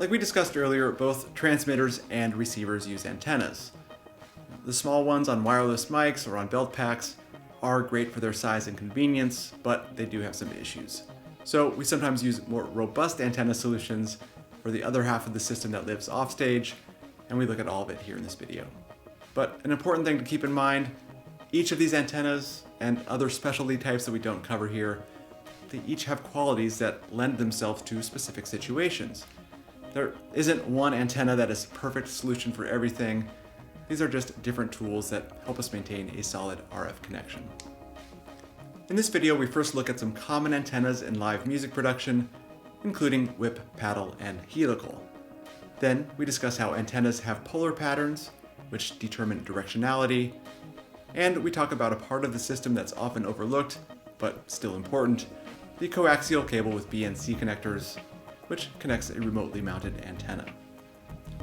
Like we discussed earlier, both transmitters and receivers use antennas. The small ones on wireless mics or on belt packs are great for their size and convenience, but they do have some issues. So we sometimes use more robust antenna solutions for the other half of the system that lives offstage, and we look at all of it here in this video. But an important thing to keep in mind, each of these antennas and other specialty types that we don't cover here, they each have qualities that lend themselves to specific situations. There isn't one antenna that is a perfect solution for everything. These are just different tools that help us maintain a solid RF connection. In this video, we first look at some common antennas in live music production, including whip, paddle, and helical. Then we discuss how antennas have polar patterns, which determine directionality, and we talk about a part of the system that's often overlooked, but still important, the coaxial cable with BNC connectors, which connects a remotely mounted antenna.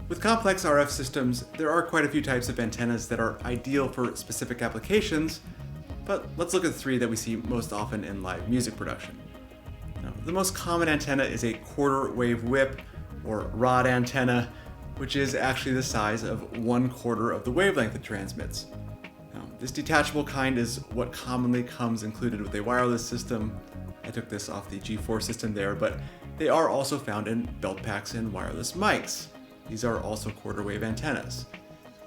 With complex RF systems, there are quite a few types of antennas that are ideal for specific applications, but let's look at three that we see most often in live music production. Now, the most common antenna is a quarter wave whip, or rod antenna, which is actually the size of 1/4 of the wavelength it transmits. Now, this detachable kind is what commonly comes included with a wireless system. I took this off the G4 system there, but they are also found in belt packs and wireless mics. These are also quarter wave antennas.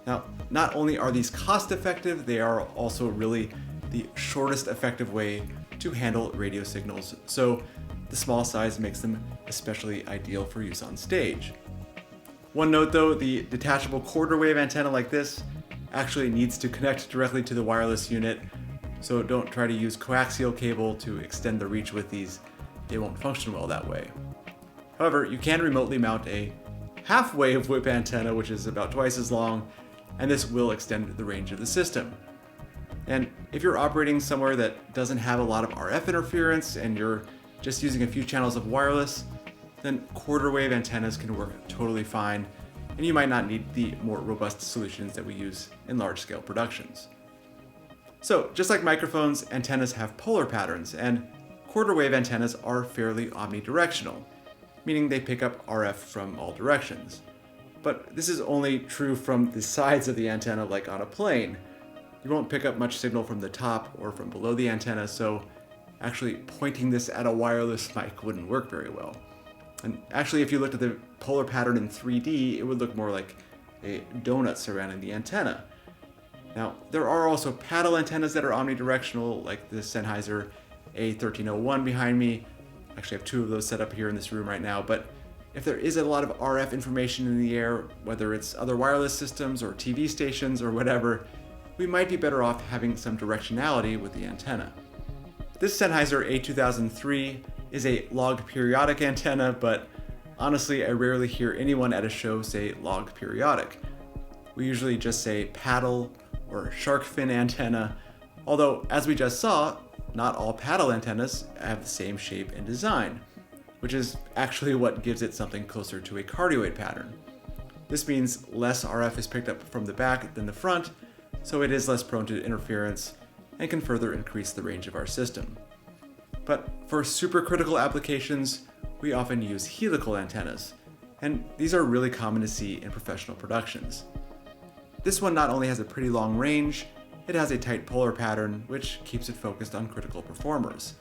Now, not only are these cost effective, they are also really the shortest effective way to handle radio signals, so the small size makes them especially ideal for use on stage. One note though, the detachable quarter wave antenna like this actually needs to connect directly to the wireless unit, so don't try to use coaxial cable to extend the reach with these. They won't function well that way. However, you can remotely mount a half-wave whip antenna, which is about twice as long, and this will extend the range of the system. And if you're operating somewhere that doesn't have a lot of RF interference and you're just using a few channels of wireless, then quarter wave antennas can work totally fine, and you might not need the more robust solutions that we use in large-scale productions. So, just like microphones, antennas have polar patterns, and quarter wave antennas are fairly omnidirectional, meaning they pick up RF from all directions. But this is only true from the sides of the antenna, like on a plane. You won't pick up much signal from the top or from below the antenna, so actually pointing this at a wireless mic wouldn't work very well. And actually, if you looked at the polar pattern in 3D, it would look more like a donut surrounding the antenna. Now, there are also paddle antennas that are omnidirectional, like the Sennheiser A1301 behind me. Actually, I have two of those set up here in this room right now, but if there is a lot of RF information in the air, whether it's other wireless systems or TV stations or whatever, we might be better off having some directionality with the antenna. This Sennheiser A2003 is a log periodic antenna, but honestly, I rarely hear anyone at a show say log periodic. We usually just say paddle or shark fin antenna, although as we just saw, not all paddle antennas have the same shape and design, which is actually what gives it something closer to a cardioid pattern. This means less RF is picked up from the back than the front, so it is less prone to interference and can further increase the range of our system. But for supercritical applications, we often use helical antennas, and these are really common to see in professional productions. This one not only has a pretty long range, it has a tight polar pattern, which keeps it focused on critical performers.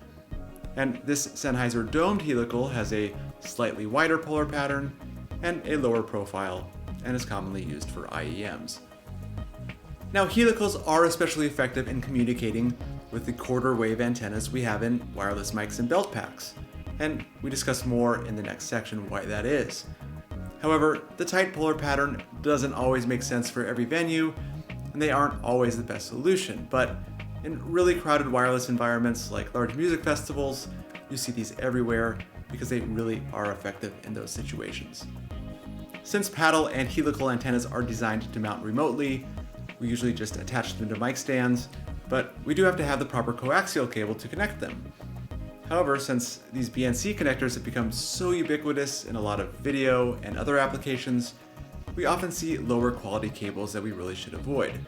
And this Sennheiser domed helical has a slightly wider polar pattern and a lower profile, and is commonly used for IEMs. Now, helicals are especially effective in communicating with the quarter wave antennas we have in wireless mics and belt packs, and we discuss more in the next section why that is. However, the tight polar pattern doesn't always make sense for every venue, and they aren't always the best solution, but in really crowded wireless environments like large music festivals, you see these everywhere because they really are effective in those situations. Since paddle and helical antennas are designed to mount remotely, we usually just attach them to mic stands, but we do have to have the proper coaxial cable to connect them. However, since these BNC connectors have become so ubiquitous in a lot of video and other applications, we often see lower quality cables that we really should avoid.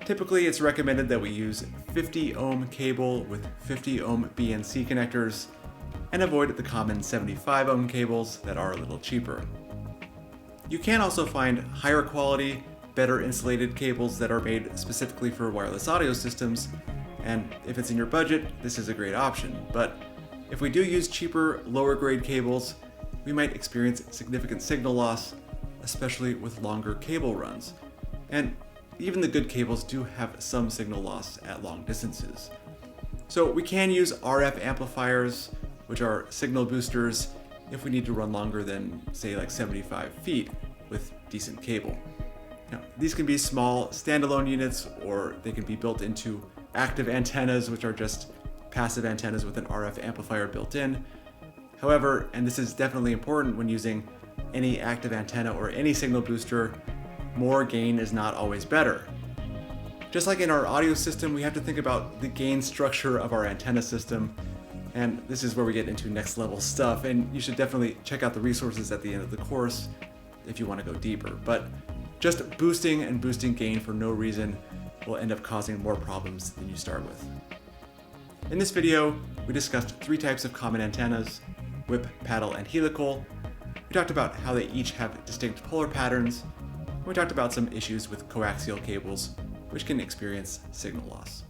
Typically, it's recommended that we use 50 ohm cable with 50 ohm BNC connectors, and avoid the common 75 ohm cables that are a little cheaper. You can also find higher quality, better insulated cables that are made specifically for wireless audio systems, and if it's in your budget, this is a great option. But if we do use cheaper, lower grade cables, we might experience significant signal loss, especially with longer cable runs. And even the good cables do have some signal loss at long distances. So we can use RF amplifiers, which are signal boosters, if we need to run longer than, say, like 75 feet with decent cable. Now, these can be small standalone units, or they can be built into active antennas, which are just passive antennas with an RF amplifier built in. However, and this is definitely important when using any active antenna or any signal booster, more gain is not always better. Just like in our audio system, we have to think about the gain structure of our antenna system, and this is where we get into next level stuff, and you should definitely check out the resources at the end of the course if you want to go deeper. But just boosting and boosting gain for no reason will end up causing more problems than you start with. In this video, we discussed 3 types of common antennas: whip, paddle, and helical. We talked about how they each have distinct polar patterns. We talked about some issues with coaxial cables, which can experience signal loss.